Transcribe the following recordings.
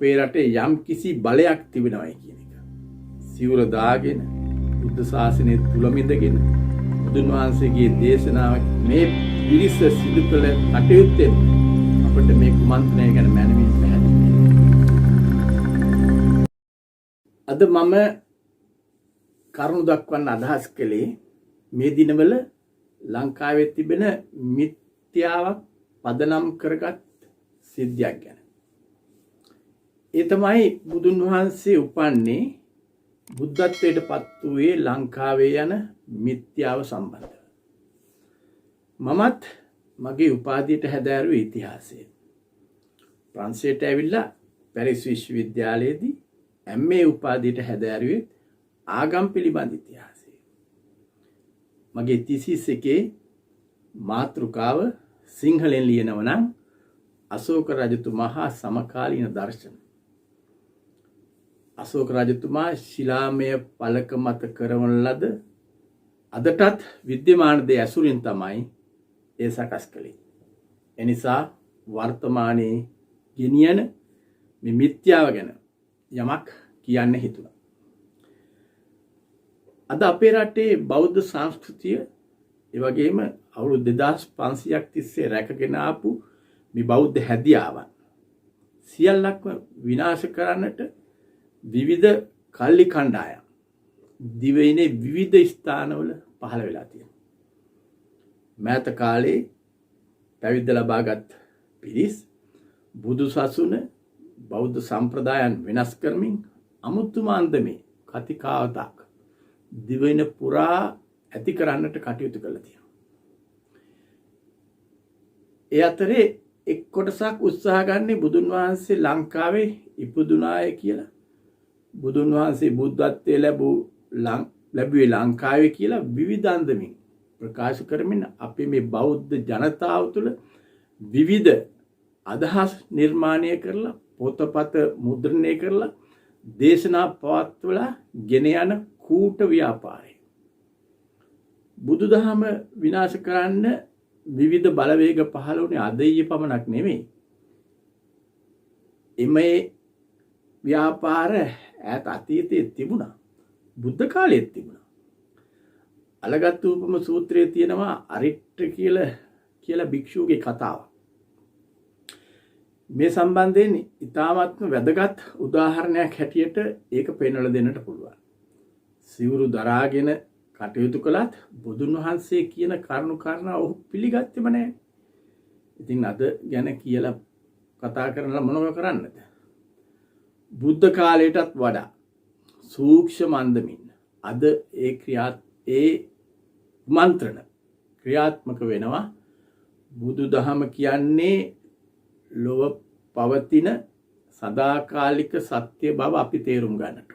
අපේ රටේ යම් කිසි බලයක් තිබෙනවයි කියන එක. සිවුර දාගෙන බුද්ධ ශාසනය තුලම ඉඳගෙන බුදුන් වහන්සේගේ දේශනාව මේ පිරිස සිදු කළ කටයුත්තෙන් අපිට මේ කුමන්ත්‍රණය ගැන මැනවින් පැහැදිලි. අද මම කරුණු දක්වන්න අදහස් කළේ මේ දිනවල ලංකාවේ තිබෙන මිත්‍යාවක් පදනම් කරගත් සිද්ධියක් ගැන. ඒ තමයි බුදුන් වහන්සේ උපන්නේ බුද්ධත්වයට පත් වූයේ ලංකාවේ යන මිත්‍යාව සම්බන්ධව. මමත් මගේ උපාධියට හැදෑරුවේ ඉතිහාසය. ප්‍රංශයට ඇවිල්ලා පැරිස් විශ්වවිද්‍යාලයේදී MA උපාධියට හැදෑරුවේ ආගම් පිළිබඳ ඉතිහාසය. මගේ තීසිස් එකේ මාතෘකාව සිංහලෙන් ලියනව නම් අශෝක රජතුමා හා සමකාලීන දර්ශන. අශෝක රජතුමා ශිලාමය පළක මත කරවන ලද අදටත් විද්‍යමාන දේ ඇසුරින් තමයි ඒ සකස් කළේ. එනිසා වර්තමානයේ ගෙනියන මේ මිත්‍යාව ගැන යමක් කියන්න හිතුණා. අද අපේ රටේ බෞද්ධ සංස්කෘතිය ඒ වගේම අවුරුදු 2500ක් තිස්සේ රැකගෙන ආපු මේ බෞද්ධ හැදියාවන් සියල්ලක්ම විනාශ කරන්නට විවිධ කල්ලි කණ්ඩායම් දිවයිනේ විවිධ ස්ථානවල පහළ වෙලා තියෙනවා. මෑත කාලේ පැවිද්ද ලබාගත් පිරිස් බුදු සසුන බෞද්ධ සම්ප්‍රදායන් වෙනස් කරමින් අමුතුම අන්දමේ කතිකාවතක් දිවයින පුරා ඇති කරන්නට කටයුතු කළා තියෙනවා. ඒ අතරේ එක් කොටසක් උත්සාහ ගන්නේ බුදුන් වහන්සේ ලංකාවේ ඉපදුනාය කියලා. බුදුන් වහන්සේ බුද්ධත්වයේ ලැබුවේ ලංකාවේ කියලා විවිධ අන්දමින් ප්‍රකාශ කරමින් අපි මේ බෞද්ධ ජනතාව තුළ විවිධ අදහස් නිර්මාණය කරලා පොතපත මුද්‍රණය කරලා දේශනා පවත්වලා ගෙන යන කූට ව්‍යාපාරය. බුදුදහම විනාශ කරන්න විවිධ බලවේග පහළ වුණේ අද ඊයේ පමණක් නෙමෙයි. එමේ ව්‍යාපාර ඈත අතීතයේ තිබුණා. බුද්ධ කාලයේත් තිබුණා. අලගත්තුපම සූත්‍රයේ තියෙනවා අරිට්ඨ කියලා භික්ෂුවගේ කතාවක්. මේ සම්බන්ධයෙන් ඉතාමත්ම වැදගත් උදාහරණයක් හැටියට ඒක පෙන්වලා දෙන්නට පුළුවන්. සිවුරු දරාගෙන කටයුතු කළත් බුදුන් වහන්සේ කියන කරුණු කාරණා ඔහු පිළිගත්තේම නැහැ. ඉතින් අද ගැන කියලා කතා කරලා මොනව කරන්නද? බුද්ධ කාලයටත් වඩා සූක්ෂම අන්දමින් අද ඒ මන්ත්‍රණ ක්‍රියාත්මක වෙනවා. බුදුදහම කියන්නේ ලොව පවතින සදාකාලික සත්‍ය බව අපි තේරුම් ගන්නට.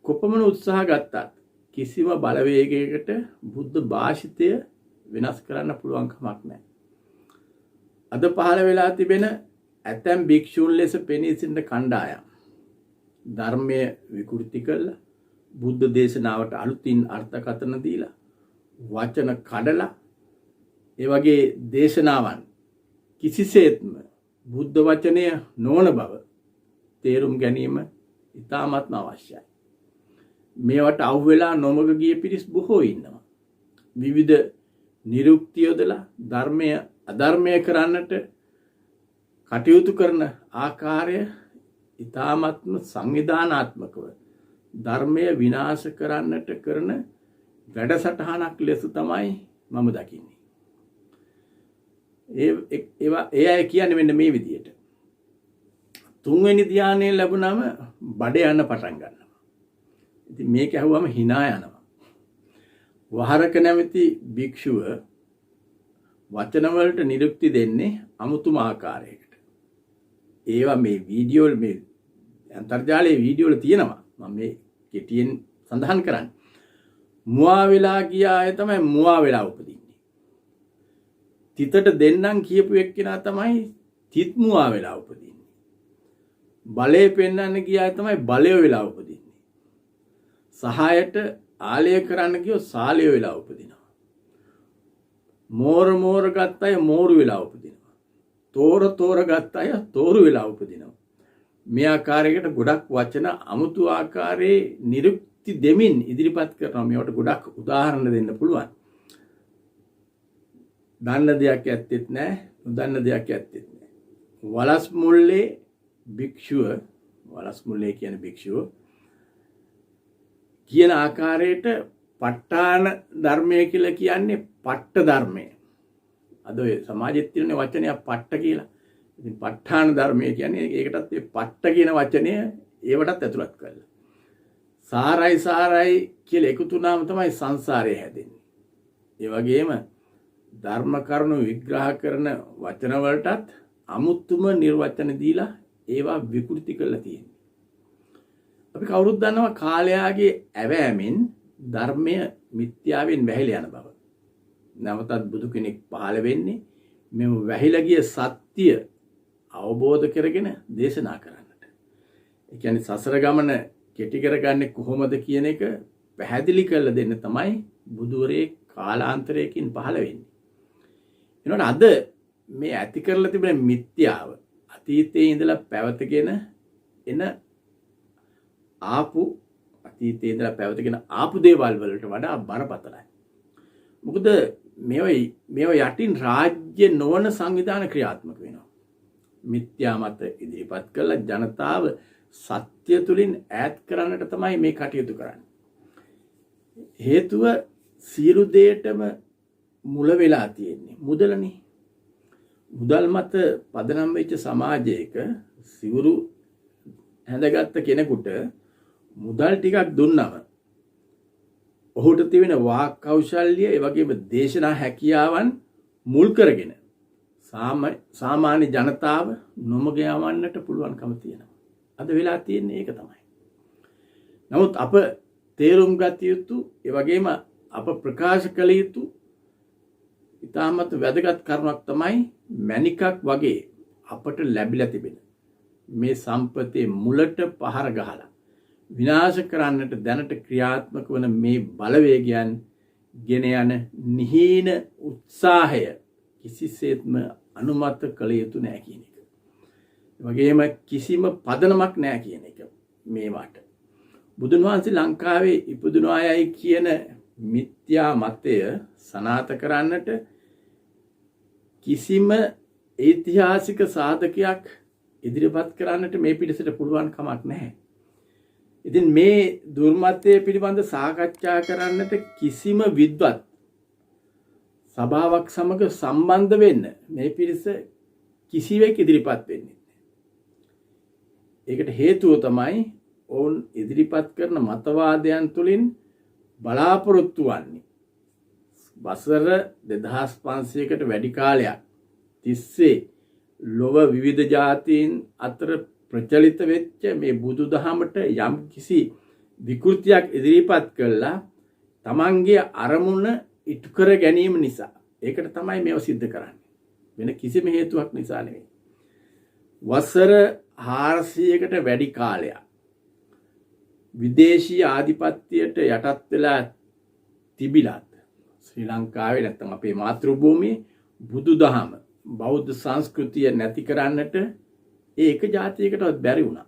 කොපමණ උත්සාහ ගත්තත් කිසිම බලවේගයකට බුද්ධ භාෂිතය වෙනස් කරන්න පුළුවන් කමක් නැහැ. අද පහළ වෙලා තිබෙන ඇතැම් භික්ෂූන් ලෙස පෙනී සිටින කණ්ඩායම් ධර්මය විකෘති කළා, බුද්ධ දේශනාවට අලුතින් අර්ථකථන දීලා, වචන කඩලා, ඒ වගේ දේශනාවන් කිසිසේත්ම බුද්ධ වචනය නොවන බව තේරුම් ගැනීම ඉතාමත්ම අවශ්‍යයි. මේවට අහුවෙලා නොමග ගිය පිරිස් බොහෝ ඉන්නවා. විවිධ නිරුක්ති යොදලා ධර්මය අධර්මය කරන්නට කටයුතු කරන ආකාරය ඉතාමත්ම සංවිධානාත්මකව ධර්මය විනාශ කරන්නට කරන වැඩසටහනක් ලෙස තමයි මම දකින්නේ. ඒ අය කියන්නේ මෙන්න මේ විදියට. තුන්වෙනි ධ්‍යානය ලැබුණම බඩ යන්න පටන් ගන්නවා. ඉතින් මේක ඇහුවම hina යනවා. වහරක නැමැති භික්ෂුව වචන වලට නිරුක්ති දෙන්නේ අමුතුම ආකාරයකට. ඒවා මේ වීඩියෝ මේ අන්තර්ජාලයේ වීඩියෝ වල තියෙනවා. මම මේ කෙටියෙන් සඳහන් කරන්නේ. මුවා වෙලා ගිය අය තමයි මුවා වෙලා උපදින්නේ. තිතට දෙන්නම් කියපු එක්කෙනා තමයි තිත් මුවා වෙලා උපදින්නේ. බලය පෙන්වන්න ගිය අය තමයි බලය වෙලා උපදින්නේ. සහායට ආලය කරන්න ගියෝ සාලය වෙලා උපදිනවා. මෝර ගත්ත අය මෝරු වෙලා උපදිනවා. තෝර ගත්ත අය තෝරු වෙලා උපදිනවා. මේ ආකාරයකට ගොඩක් වචන අමුතු ආකාරයේ නිරුක්ති දෙමින් ඉදිරිපත් කරනවා. මේවට ගොඩක් උදාහරණ දෙන්න පුළුවන්. දන්න දෙයක් ඇත්තෙත් නැහැ, නොදන්න දෙයක් ඇත්තෙත් නැහැ. වලස් මුල්ලේ භික්ෂුව, වලස් මුල්ලේ කියන භික්ෂුව කියන ආකාරයට ප ဋ ාණ ධර්මය කියලා කියන්නේ පට්ට ධර්මය. අද ඔය සමාජෙත් තියෙන වචනයක් පට්ට කියලා. ඉතින් ප ဋ ාණ ධර්මය කියන්නේ ඒකටත් මේ පට්ට කියන වචනය ඒවටත් ඇතුළත් කරලා. සාරයි කියලා එකතු වුණාම තමයි සංසාරය හැදෙන්නේ. ඒ වගේම ධර්ම කරුණු විග්‍රහ කරන වචන වලටත් අමුතුම නිර්වචන දීලා ඒවා විකෘති කරලා තියෙනවා. අපි කවුරුත් දන්නවා කාලයාගේ ඇවෑමෙන් ධර්මය මිත්‍යාවෙන් වැහිලා යන බව. නැවතත් බුදු කෙනෙක් පහළ වෙන්නේ මෙම වැහිලා ගිය සත්‍ය අවබෝධ කරගෙන දේශනා කරන්නට. ඒ කියන්නේ සසර ගමන කෙටි කරගන්නේ කොහොමද කියන එක පැහැදිලි කරලා දෙන්න තමයි බුදුරේ කාලාන්තරයකින් පහළ වෙන්නේ. එනකොට අද මේ ඇති කරලා තිබෙන මිත්‍යාව අතීතයේ ඉඳලා පැවතගෙන එන අතීතයේ ඉඳලා පැවතගෙන ආපු දේවල් වලට වඩා බරපතලයි. මොකද මේවා යටින් රාජ්‍ය නොවන සංවිධාන ක්‍රියාත්මක වෙනවා. මිත්‍යා මත ඉදිරිපත් කරලා ජනතාව සත්‍ය තුලින් ඈත් කරන්නට තමයි මේ කටයුතු කරන්නේ. හේතුව සියලු දෙයටම මුල වෙලා තියෙන්නේ මුදලනේ. මුදල් මත පදනම් වෙච්ච සමාජයක සිවුරු හැඳගත්ත කෙනෙකුට මුදල් ටිකක් දුන්නම ඔහුට තිබෙන වාක් කෞශල්‍ය ඒ වගේම දේශනා හැකියාවන් මුල් කරගෙන සාමාන්‍ය ජනතාව නොමග යවන්නට පුළුවන්කම තියෙනවා. අද වෙලා තියෙන්නේ ඒක තමයි. නමුත් අප තේරුම් ගත යුතු ඒ වගේම අප ප්‍රකාශ කළ යුතු ඉතාමත් වැදගත් කරුණක් තමයි මණිකක් වගේ අපට ලැබිලා තිබෙන මේ සම්පතේ මුලට පහර ගහලා විනාශ කරන්නට දැනට ක්‍රියාත්මක වන මේ බලවේගයන් ගෙන යන නිහීන උත්සාහය කිසිසේත්ම අනුමත කළ යුතු නැහැ කියන එක. ඒ වගේම කිසිම පදනමක් නැහැ කියන එක මේවට. බුදුන් වහන්සේ ලංකාවේ ඉපදුන අයයි කියන මිත්‍යා මතය සනාථ කරන්නට කිසිම ඓතිහාසික සාධකයක් ඉදිරිපත් කරන්නට මේ පිටසට පුළුවන් කමක් නැහැ. ඉතින් මේ දුර්මතය පිළිබඳ සාකච්ඡා කරන්නට කිසිම විද්වත් සභාවක් සමග සම්බන්ධ වෙන්න මේ පිරිස කිසිවෙක් ඉදිරිපත් වෙන්නේ නැහැ. ඒකට හේතුව තමයි ඔවුන් ඉදිරිපත් කරන මතවාදයන් තුළින් බලාපොරොත්තු වන්නේ වසර 2500කට වැඩි කාලයක් තිස්සේ ලොව විවිධ ජාතීන් අතර ප්‍රචලිත වෙච්ච මේ බුදුදහමට යම් කිසි විකෘතියක් ඉදිරිපත් කළා තමන්ගේ අරමුණ ඉටු කර ගැනීම නිසා. ඒකට තමයි මේව සිද්ධ කරන්නේ. වෙන කිසිම හේතුවක් නිසා නෙවෙයි. වසර 400කට වැඩි කාලයක් විදේශීය ආධිපත්‍යයට යටත් වෙලා තිබිලත් ශ්‍රී ලංකාවේ නැත්නම් අපේ මාතෘභූමියේ බුදුදහම බෞද්ධ සංස්කෘතිය නැති කරන්නට ඒක ජාතියකටවත් බැරි වුණා.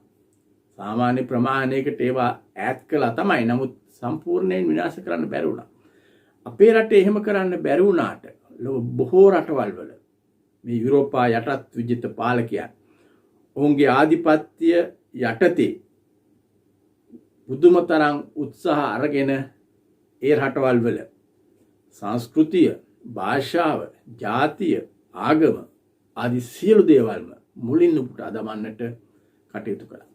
සාමාන්‍ය ප්‍රමාණයකට ඒවා ඈත් කළා තමයි. නමුත් සම්පූර්ණයෙන් විනාශ කරන්න බැරි වුණා. අපේ රටේ එහෙම කරන්න බැරි වුණාට බොහෝ රටවල් වල මේ යුරෝපා යටත් විජිත පාලකයන් ඔවුන්ගේ ආධිපත්‍ය යටතේ බුදුමතරම් උත්සාහ අරගෙන ඒ රටවල් වල සංස්කෘතිය, භාෂාව, ජාතිය, ආගම ආදී සියලු දේවල්ම මුලින් උපුටා දමන්නට කටයුතු කළා.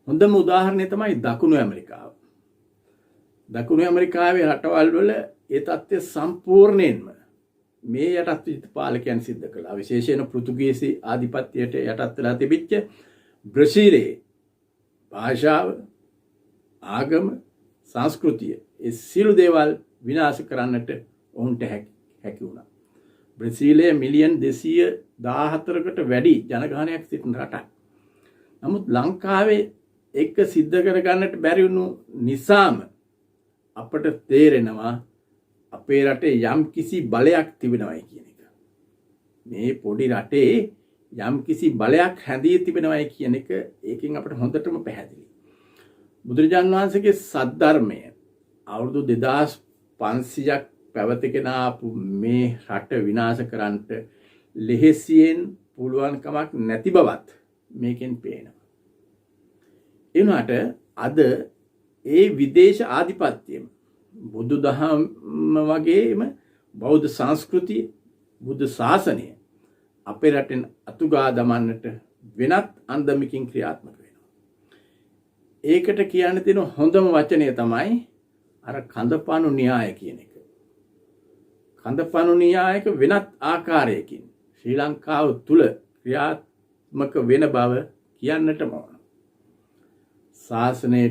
හොඳම උදාහරණය තමයි දකුණු ඇමරිකාව. දකුණු ඇමරිකාවේ රටවල් වල ඒ තත්ත්වය සම්පූර්ණයෙන්ම මේ යටත් විජිත පාලකයන් සිද්ධ කළා. විශේෂයෙන් පෘතුගීසි ආධිපත්‍යයට යටත් වෙලා තිබිච්ච බ්‍රසීලයේ භාෂාව, ආගම, සංස්කෘතිය ඒ සියලු දේවල් විනාශ කරන්නට ඔවුන්ට හැකි වුණා. බ්‍රසීලය මිලියන් 214කට වැඩි ජනගහනයක් සිටින රටක්. නමුත් ලංකාවේ ඒක සිද්ධ කරගන්නට බැරි වුණු නිසාම අපට තේරෙනවා අපේ රටේ යම් කිසි බලයක් තිබෙනවයි කියන එක. මේ පොඩි රටේ යම් කිසි බලයක් හැඳී තිබෙනවයි කියන එක ඒකෙන් අපිට හොඳටම පැහැදිලි. බුදුරජාණන් වහන්සේගේ සද්ධර්මය අවුරුදු 2500ක් පැවතගෙන ආපු මේ රට විනාශ කරන්නට ලෙහෙසියෙන් පුළුවන් කමක් නැති බවත් මේකෙන් පේනවා. ඒ වුණාට අද ඒ විදේශ ආධිපත්‍යම බුදුදහම වගේම බෞද්ධ සංස්කෘතිය බුද්ධ ශාසනය අපේ රටෙන් අතුගා දමන්නට වෙනත් අන්දමකින් ක්‍රියාත්මක වෙනවා. ඒකට කියන්න තියෙන හොඳම වචනය තමයි අර කඳපණු න්‍යාය කියන එක. කඳපණු න්‍යායක වෙනත් ආකාරයකින් ශ්‍රී ලංකාව තුල ක්‍රියාත්මක වෙන බව කියන්නටම ඕන. ශාසනය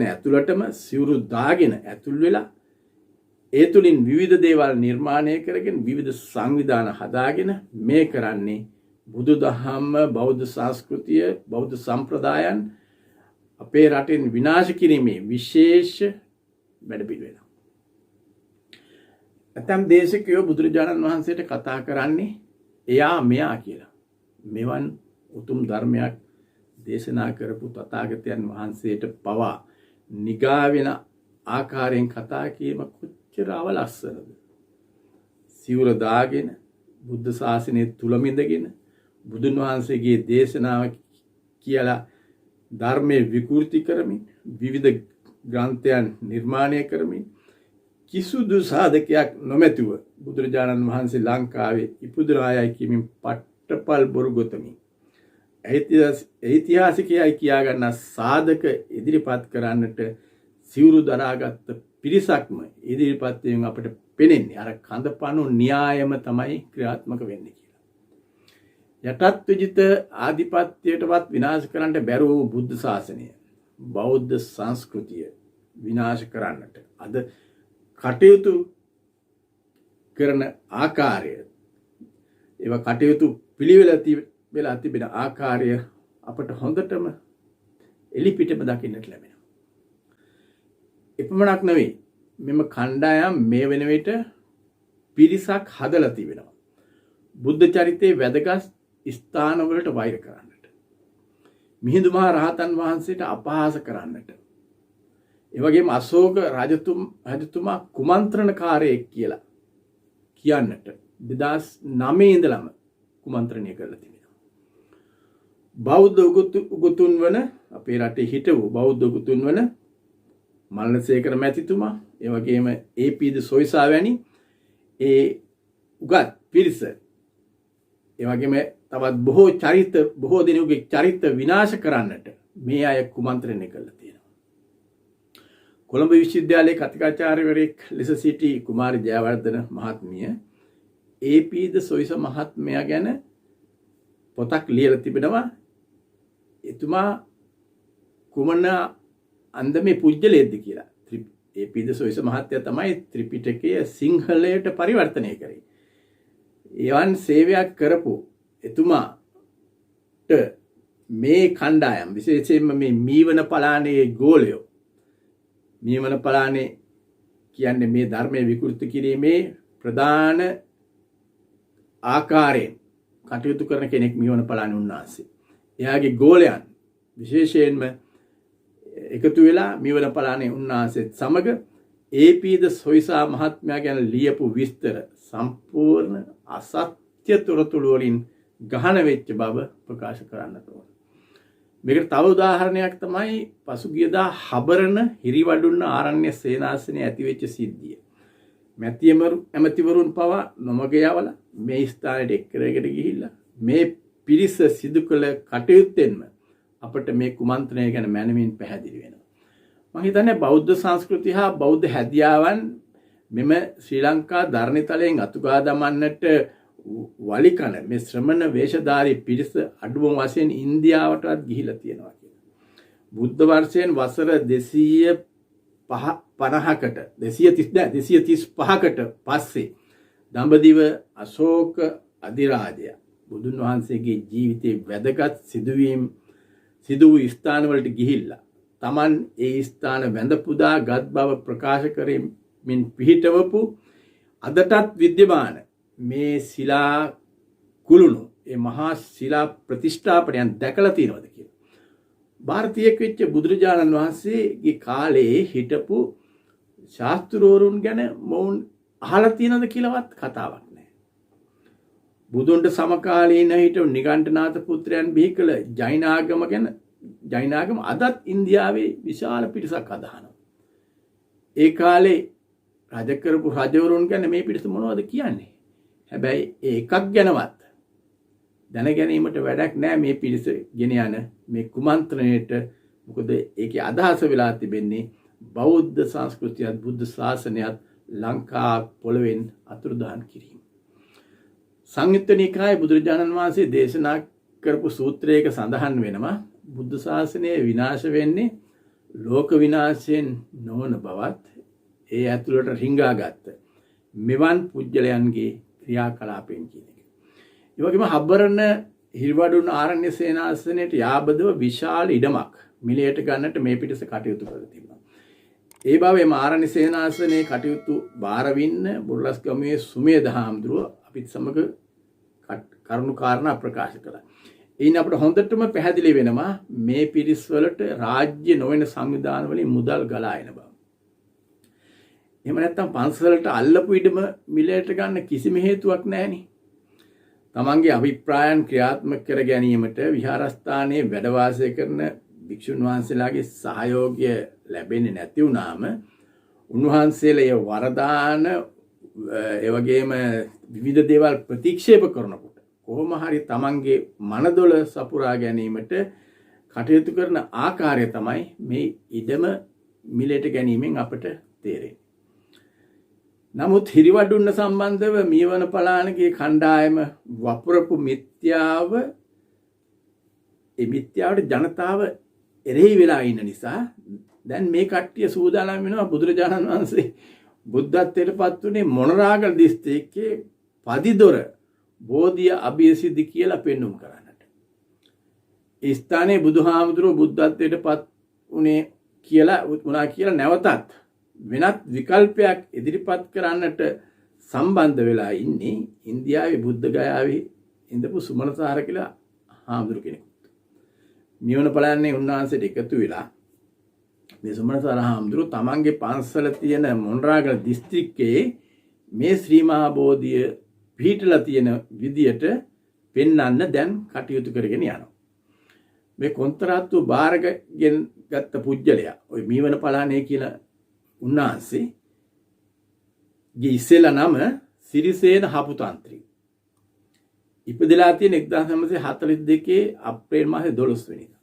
ඇතුළටම සිවුරු දාගෙන ඇතුල් වෙලා ඒ තුලින් විවිධ දේවල් නිර්මාණය කරගෙන විවිධ සංවිධාන හදාගෙන මේ කරන්නේ බුදුදහම බෞද්ධ සංස්කෘතිය බෞද්ධ සම්ප්‍රදායන් අපේ රටෙන් විනාශ කිරීමේ විශේෂ වැඩපිළිවෙල. ඇතම් දේශකයෝ බුදුරජාණන් වහන්සේට කතා කරන්නේ එයා මෙයා කියලා. මෙවන් උතුම් ධර්මයක් දේශනා කරපු තථාගතයන් වහන්සේට පවා නිගා වෙන ආකාරයෙන් කතා කීම කොච්චර අවලස්සනද. සිවුර දාගෙන බුද්ධ ශාසනය තුලම ඉඳගෙන බුදුන් වහන්සේගේ දේශනාව කියලා ධර්මයේ විකෘති කරමින් විවිධ ග්‍රන්ථයන් නිර්මාණය කරමින් කිසිදු සාධකයක් නොමැතිව බුදුරජාණන් වහන්සේ ලංකාවේ ඉපදුනායයි කියමින් පට්ටපල් බොරු ගොතමින් ඓතිහාසිකයයි කියා ගන්න සාධක ඉදිරිපත් කරන්නට සිවුරු දරාගත්ත පිරිසක්ම ඉදිරිපත් වීම අපිට පෙනෙන්නේ අර කඳපණු න්‍යායම තමයි ක්‍රියාත්මක වෙන්නේ කියලා. යටත් විජිත ආධිපත්‍යයටවත් විනාශ කරන්නට බැරුව බුද්ධ ශාසනය බෞද්ධ සංස්කෘතිය විනාශ කරන්නට අද කටයුතු කරන ආකාරය ඒවා කටයුතු පිළිවෙල තිබෙන ආකාරය අපට හොඳටම එලිපිටම දකින්නට ලැබෙනවා. එපමණක් නෙවෙයි මෙම කණ්ඩායම් මේ වෙන විට පිරිසක් හදලා තිබෙනවා. බුද්ධ චරිතයේ වැදගත් ස්ථානවලට වෛර කරන්නට. මිහිඳු මහ රහතන් වහන්සේට අපහාස කරන්නට. ඒ වගේම අශෝක රජතුමා කුමන්ත්‍රණකාරයෙක් කියලා කියන්නට 2009 ඉඳලම කුමන්ත්‍රණය කරලා තිබෙනවා. බෞද්ධ උගතුන් වන අපේ රටේ හිටවු බෞද්ධ උගතුන් වන මල්ලසේකර මැතිතුමා ඒ වගේම ඒ.පී.ද සොයිසා වැනි ඒ උගත් පිරිස ඒ වගේම තවත් බොහෝ දෙනෙකුගේ චරිත විනාශ කරන්නට මේ අය කුමන්ත්‍රණය කළා තියෙනවා. කොළඹ විශ්වවිද්‍යාලයේ කතිකාචාර්යවරයෙක් ලෙස සිටි කුමාරි ජයවර්ධන මහත්මිය ඒ.පී.ද සොයිසා මහත්මයා ගැන පොතක් ලියලා තිබෙනවා. එතුමා කුමන අන්දමේ පුජ්‍යලයේද කියලා. ඒ.පී.ද සොයිසා මහත්තයා තමයි ත්‍රිපිටකය සිංහලයට පරිවර්තනය කරේ. එවන් සේවයක් කරපු එතුමාට මේ කණ්ඩායම් විශේෂයෙන්ම මේ මීවන පලානේ ගෝලයෝ මීවන පලානේ කියන්නේ මේ ධර්මයේ විකෘති කිරීමේ ප්‍රධාන ආකාරයෙන් කටයුතු කරන කෙනෙක් මීවන පලානේ උන්වහන්සේ. එයාගේ ගෝලයන් විශේෂයෙන්ම එකතු වෙලා මීවන පලානේ උන්වහන්සේත් සමග ඒ.පී.ද සොයිසා මහත්මයා ගැන ලියපු විස්තර සම්පූර්ණ අසත්‍ය තොරතුරු වලින් ගහන වෙච්ච බව ප්‍රකාශ කරන්නට ඕන. මේකට තව උදාහරණයක් තමයි පසුගියදා හබරන හිරිවඩුන්න ආරණ්‍ය සේනාසනයේ ඇතිවෙච්ච සිද්ධිය. ඇමතිවරුන් පවා නොමග යවලා මේ ස්ථානයට එක් කරගෙන ගිහිල්ලා මේ පිරිස සිදු කළ කටයුත්තෙන්ම අපට මේ කුමන්ත්‍රණය ගැන මැනවින් පැහැදිලි වෙනවා. මම හිතන්නේ බෞද්ධ සංස්කෘතිය හා බෞද්ධ හැදියාවන් මෙම ශ්‍රී ලංකා ධර්ණිතලයෙන් අතුගා දමන්නට වලිකන මේ ශ්‍රමණ වේශධාරී පිරිස අඩුම වශයෙන් ඉන්දියාවටවත් ගිහිලා තියෙනවා කියලා. බුද්ධ වර්ෂයෙන් වසර 235කට පස්සේ දඹදිව අශෝක අධිරාජයා බුදුන් වහන්සේගේ ජීවිතයේ වැදගත් සිදු වූ ස්ථානවලට ගිහිල්ලා Taman ඒ ස්ථාන වැඳ පුදා ගත් බව ප්‍රකාශ කරමින් පිහිටවපු අදටත් විද්‍යමාන මේ ශිලා කුළුණු ඒ මහා ශිලා ප්‍රතිෂ්ඨාපනයන් දැකලා තියෙනවද කියලා. ಭಾರತೀයෙක් වෙච්ච බුදුරජාණන් වහන්සේගේ කාලේ හිටපු ශාස්ත්‍රවරුන් ගැන මොවුන් අහලා තියෙනවද කියලාවත් කතාවක් නැහැ. බුදුන්ට සමකාලීන හිටපු නිගණ්ඨනාථ පුත්‍රයන් බිහි කළ ජෛනාගම අදත් ඉන්දියාවේ විශාල පිරිසක් අදහනවා. ඒ කාලේ රජ කරපු රජවරුන් ගැන මේ පිරිස මොනවද කියන්නේ? හැබැයි ඒ එකක් ගැනවත් දැන ගැනීමට වැඩක් නැහැ මේ පිරිස ගෙන යන මේ කුමන්ත්‍රණයට. මොකද ඒකේ අදහස වෙලා තිබෙන්නේ බෞද්ධ සංස්කෘතියත් බුද්ධ ශාසනයත් ලංකා පොළවෙන් අතුරුදහන් කිරීම. සංයුත්ත නිකායේ බුදුරජාණන් වහන්සේ දේශනා කරපු සූත්‍රයක සඳහන් වෙනවා බුද්ධ ශාසනය විනාශ වෙන්නේ ලෝක විනාශයෙන් නොවන බවත් ඒ ඇතුළට රිංගාගත්ත මෙවන් පුජ්‍යලයන්ගේ ක්‍රියාකලාපයෙන් කියන එක. ඒ වගේම හබරණ හිරිවඩුන් ආරණ්‍ය සේනාසනයට යාබදව විශාල ඉඩමක් මිලයට ගන්නට මේ පිටස කටයුතු කරලා තිබුණා. ඒ බවේ ආරණ්‍ය සේනාසනයේ කටයුතු බාරවින්න බුර්ලස්ගමුවේ සුමේද හාමුදුරුව අපිත් සමග කරුණු කාරණා ප්‍රකාශ කළා. එයින් අපිට හොඳටම පැහැදිලි වෙනවා මේ පිරිස් වලට රාජ්‍ය නොවන සංවිධාන වලින් මුදල් ගලා එන බව. එහෙම නැත්නම් පන්සලට අල්ලපු ඉඩම මිලයට ගන්න කිසිම හේතුවක් නැහෙනි. තමන්ගේ අභිප්‍රායන් ක්‍රියාත්මක කර ගැනීමට විහාරස්ථානයේ වැඩ වාසය කරන භික්ෂුන් වහන්සේලාගේ සහයෝගය ලැබෙන්නේ නැති වුණාම උන්වහන්සේලා වරදාන ඒ වගේම විවිධ දේවල් ප්‍රතික්ෂේප කරනකොට කොහොම හරි තමන්ගේ මනදොල සපුරා ගැනීමට කටයුතු කරන ආකාරය තමයි මේ ඉඩම මිලයට ගැනීමෙන් අපට තේරෙන්නේ. නමුත් හිරිවඩුන්න සම්බන්ධව මීවන පලානගේ කණ්ඩායම වපුරපු මිත්‍යාව ඒ මිත්‍යාවට ජනතාව එරෙහි වෙලා ඉන්න නිසා දැන් මේ කට්ටිය සූදානම් වෙනවා බුදුරජාණන් වහන්සේ බුද්ධත්වයට පත් වුණේ මොනරාගල දිස්ත්‍රික්කයේ පදිදොර බෝධිය අභියසිද්ධි කියලා පෙන්වුම් කරන්නට. ඒ ස්ථානයේ බුදුහාමුදුරුවෝ බුද්ධත්වයට පත් වුණා කියලා නැවතත් වෙනත් විකල්පයක් ඉදිරිපත් කරන්නට සම්බන්ධ වෙලා ඉන්නේ ඉන්දියාවේ බුද්ධ ගයාවේ ඉඳපු සුමනසාර කියලා හාමුදුරු කෙනෙක්. මියවන පළයන්නේ උන්වහන්සේට එකතු වෙලා මේ සුමනසාර හාමුදුරු තමන්ගේ පන්සල තියෙන මොණරාගල දිස්ත්‍රික්කයේ මේ ශ්‍රී මහා බෝධිය පිහිටලා තියෙන විදියට පෙන්වන්න දැන් කටයුතු කරගෙන යනවා. මේ කොන්ත්‍රාත්තු බාරගෙන ගත්ත පුජ්‍යලයා ওই මීවන පළානේ කියලා උන්වහන්සේ ගේ ඉස්සෙල්ලා නම සිරිසේන හපුතන්ත්‍රි. ඉපදලා තියෙන 1942 අප්‍රේල් මාසේ 12 වෙනිදා.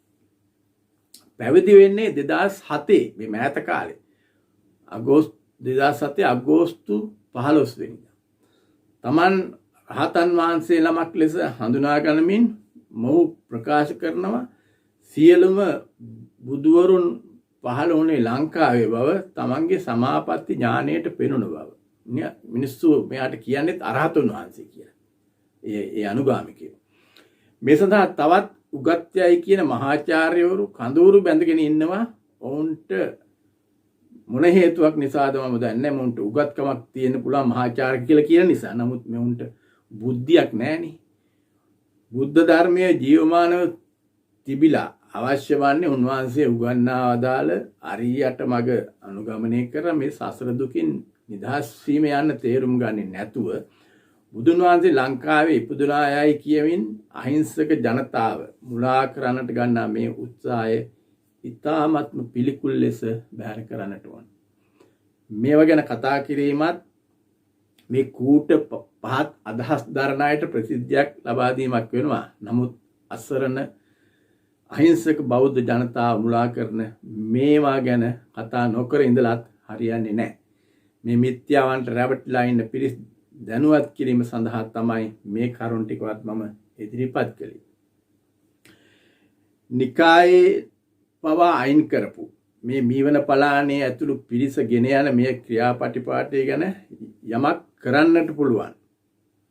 පැවිදි වෙන්නේ 2007 මේ මෑත කාලේ. 2007 අගෝස්තු 15 වෙනිදා. තමන් රහතන් වහන්සේ ළමක් ලෙස හඳුනා ගනිමින් මොහු ප්‍රකාශ කරනවා සියලුම බුදුවරුන් පහළ වුණේ ලංකාවේ බව තමන්ගේ සමාපatti ඥාණයට පෙනුන බව. මිනිස්සු මෙයාට කියන්නේත් අරහතුන් වහන්සේ කියලා. ඒ අනුගාමිකයෝ. මේ සඳහා තවත් උගත්යයි කියන මහාචාර්යවරු කඳවුරු බැඳගෙන ඉන්නවා. ඔවුන්ට මොන හේතුවක් නිසාද මම දන්නේ නැහැ. මොවුන්ට උගත්කමක් තියෙන්න පුළුවන් මහාචාර්ය කියලා කියන නිසා. නමුත් මෙවුන්ට බුද්ධියක් නැහෙනි. බුද්ධ ධර්මයේ ජීවමානව තිබිලා අවශ්‍ය වන්නේ උන්වහන්සේ උගන්වා වදාළ අරියට මඟ අනුගමනය කර මේ සසර දුකින් නිදහස් වීම යන්න තේරුම් ගන්නේ නැතුව බුදුන් වහන්සේ ලංකාවේ ඉපදුනා යයි කියමින් අහිංසක ජනතාව මුලා කරන්නට ගන්නා මේ උත්සාහය ඉතාමත්ම පිළිකුල් ලෙස බැහැර කරන්නට ඕන. මේවා ගැන කතා කිරීමත් මේ කූට පහත් අදහස් දරන අයට ප්‍රසිද්ධියක් ලබා දීමක් වෙනවා. නමුත් අසරණ අහිංසක බෞද්ධ ජනතාව මුලා කරන මේවා ගැන කතා නොකර ඉඳලත් හරියන්නේ නැහැ. මේ මිත්‍යාවන්ට රැවටිලා ඉන්න පිරිස් දැනුවත් කිරීම සඳහා තමයි මේ කරුණ ටිකවත් මම ඉදිරිපත් කළේ. නිකායේ පවා අයින් කරපු මේ මීවන පලානේ ඇතුළු පිරිස ගෙන යන මේ ක්‍රියාපටිපාටි ගැන යමක් කරන්නට පුළුවන්.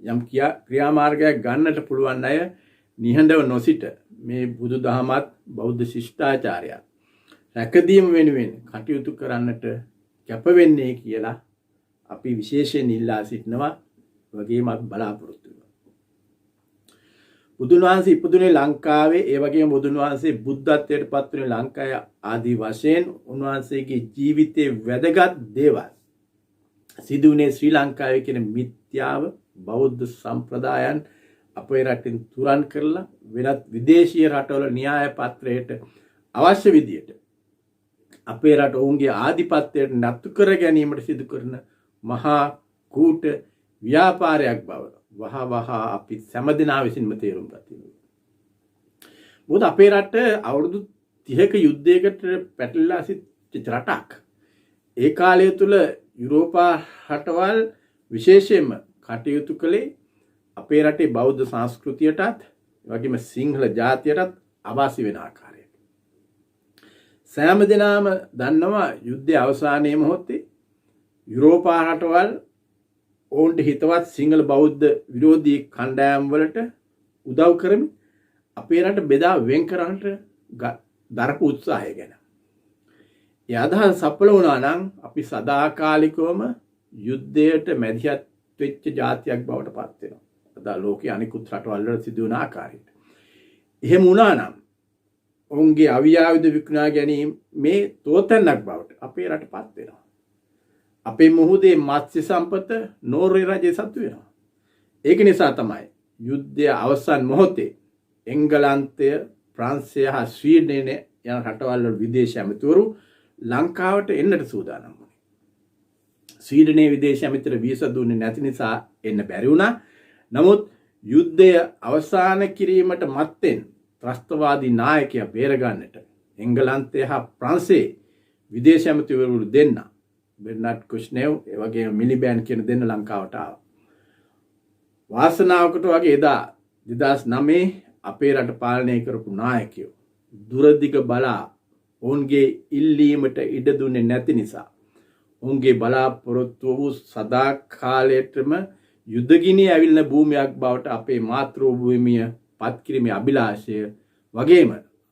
යම් ක්‍රියාමාර්ගයක් ගන්නට පුළුවන් අය නිහඬව නොසිට මේ බුදු දහමත් බෞද්ධ ශිෂ්ටාචාරයත් රැකදීම වෙනුවෙන් කටයුතු කරන්නට කැප වෙන්නේ කියලා අපි විශේෂයෙන් ඉල්ලා සිටිනවා. වගේම බලාපොරොත්තු වෙනවා. බුදුන් වහන්සේ ඉපදුනේ ලංකාවේ, ඒ වගේම බුදුන් වහන්සේ බුද්ධත්වයට පත් වුණේ ලංකාවේ ආදී වශයෙන් උන්වහන්සේගේ ජීවිතයේ වැදගත් දේවල් සිදුවුනේ ශ්‍රී ලංකාවේ කියන මිත්‍යාව බෞද්ධ සම්ප්‍රදායන් අපේ රටින් තුරන් කරලා වෙනත් විදේශීය රටවල න්‍යාය පත්‍රයට අවශ්‍ය විදියට අපේ රට ඔවුන්ගේ ආධිපත්‍යයට නතු කර ගැනීමට සිදු කරන මහා කූට ව්‍යාපාරයක් බව වහ අපි සෑම විසින්ම තේරුම් ගත යුතුයි. මොකද අපේ රට අවුරුදු 30ක යුද්ධයකට පැටලලා සිටින රටක්. ඒ කාලය තුල යුරෝපා රටවල් විශේෂයෙන්ම කටයුතු කළේ අපේ රටේ බෞද්ධ සංස්කෘතියටත් වගේම සිංහල ජාතියටත් අවාසි වෙන ආකාරයට. සෑම දිනම දන්නවා යුද්ධයේ අවසානයේ මොහොතේ යුරෝපා රටවල් ඔවුන්ට හිතවත් සිංහල බෞද්ධ විරෝධී කණ්ඩායම් වලට උදව් කරමින් අපේ රට බෙදා වෙන් කරන්නට දරපු උත්සාහය ගැන. ඒ අදහස සඵල වුණා නම් අපි සදාකාලිකවම යුද්ධයට මැදිහත් වෙච්ච ජාතියක් බවට පත් වෙනවා. අද ලෝකයේ අනිකුත් රටවල් වල සිදුවන ආකාරයට. එහෙම වුණා නම් ඔවුන්ගේ අවියාවිද විකුණා ගැනීම මේ තෝතැන්නක් බවට අපේ රට පත් වෙනවා. අපේ මුහුදේ මත්ස්‍ය සම්පත නෝර්වේ රජය සතු වෙනවා. ඒක නිසා තමයි යුද්ධය අවසන් මොහොතේ එංගලන්තය, ප්‍රංශය හා ස්වීඩනය යන රටවල් වල විදේශ ඇමතිවරු ලංකාවට එන්නට සූදානම් වුණේ. ස්වීඩනයේ විදේශ ඇමතිවරු වීසා දුන්නේ නැති නිසා එන්න බැරි වුණා. නමුත් යුද්ධය අවසන් කිරීමට මත්තෙන් ත්‍රස්තවාදී නායකයා බේරගන්නට එංගලන්තය හා ප්‍රංශයේ විදේශ ඇමතිවරු දෙන්න බෙර්නාඩ් කුෂ්නෙව් ඒ වගේම මිලිබෑන් කියන දෙන්න ලංකාවට ආවා. වාසනාවකට වගේ එදා 2009 අපේ රට පාලනය කරපු නායකයෝ දුරදිග බලා ඔවුන්ගේ ඉල්ලීමට ඉඩ දුන්නේ නැති නිසා ඔවුන්ගේ බලාපොරොත්තු වූ සදා කාලයටම යුද්ධගිනි ඇවිල්න භූමියක් බවට අපේ මාතෘ භූමිය පත් කිරීමේ අභිලාෂය වගේම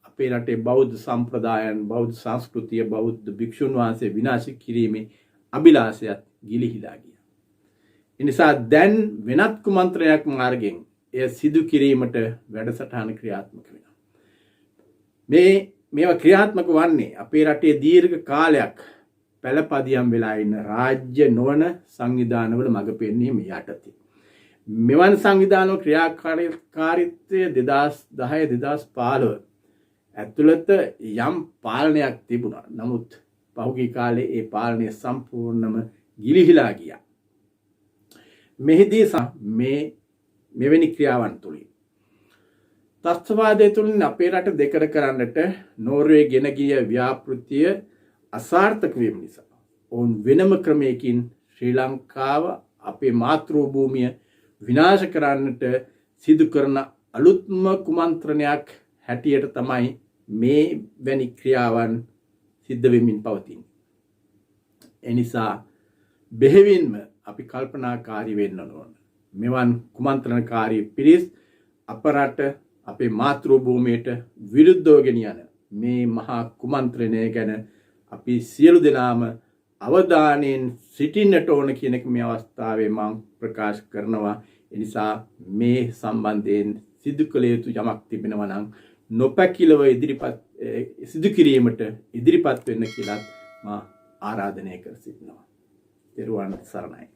අපේ රටේ බෞද්ධ සම්ප්‍රදායන්, බෞද්ධ සංස්කෘතිය, බෞද්ධ භික්ෂුන් වහන්සේ විනාශ කිරීමේ අභිලාෂයත් ගිලිහිලා ගියා. ඒ නිසා දැන් වෙනත් කුමන්ත්‍රණයක් මාර්ගයෙන් එය සිදු කිරීමට වැඩසටහන ක්‍රියාත්මක වෙනවා. මේවා ක්‍රියාත්මක වන්නේ අපේ රටේ දීර්ඝ කාලයක් පළපදියම් වෙලා ඉන්න රාජ්‍ය නොවන සංවිධානවල මඟ පෙන්වීම යටතේ. මෙවන් සංවිධානවල ක්‍රියාකාරීත්වය 2010-2015 ඇතුළත යම් පාලනයක් තිබුණා. නමුත් පහුගිය කාලේ ඒ පාලනය සම්පූර්ණම ගිලිහිලා ගියා. මෙහිදී මෙවැනි ක්‍රියාවන් තුලින් ත්‍රස්තවාදය තුලින් අපේ රට දෙකඩ කරන්නට නෝර්වේ ගෙන ගිය ව්‍යාපෘතිය අසාර්ථක වීම නිසා ඔවුන් වෙනම ක්‍රමයකින් ශ්‍රී ලංකාව අපේ මාතෘ භූමිය විනාශ කරන්නට සිදු කරන අලුත්ම කුමන්ත්‍රණයක් හැටියට තමයි මේ වැනි ක්‍රියාවන් සිද්ධ වෙමින් පවතින්නේ. එනිසා බෙහෙවින්ම අපි කල්පනාකාරී වෙන්න ඕන. මෙවන් කුමන්ත්‍රණකාරී පිරිස් අප රට අපේ මාතෘ භූමියට විරුද්ධව ගෙනියන මේ මහා කුමන්ත්‍රණය ගැන අපි සියලු දෙනාම අවධානයෙන් සිටින්නට ඕන කියන එක මේ අවස්ථාවේ මම ප්‍රකාශ කරනවා. ඒ නිසා මේ සම්බන්ධයෙන් සිදු කළ යුතු යමක් තිබෙනවා නම් නොපැකිලව සිදු කිරීමට ඉදිරිපත් වෙන්න කියලා මා ආරාධනය කර සිටිනවා. ත්වන් සරණයි.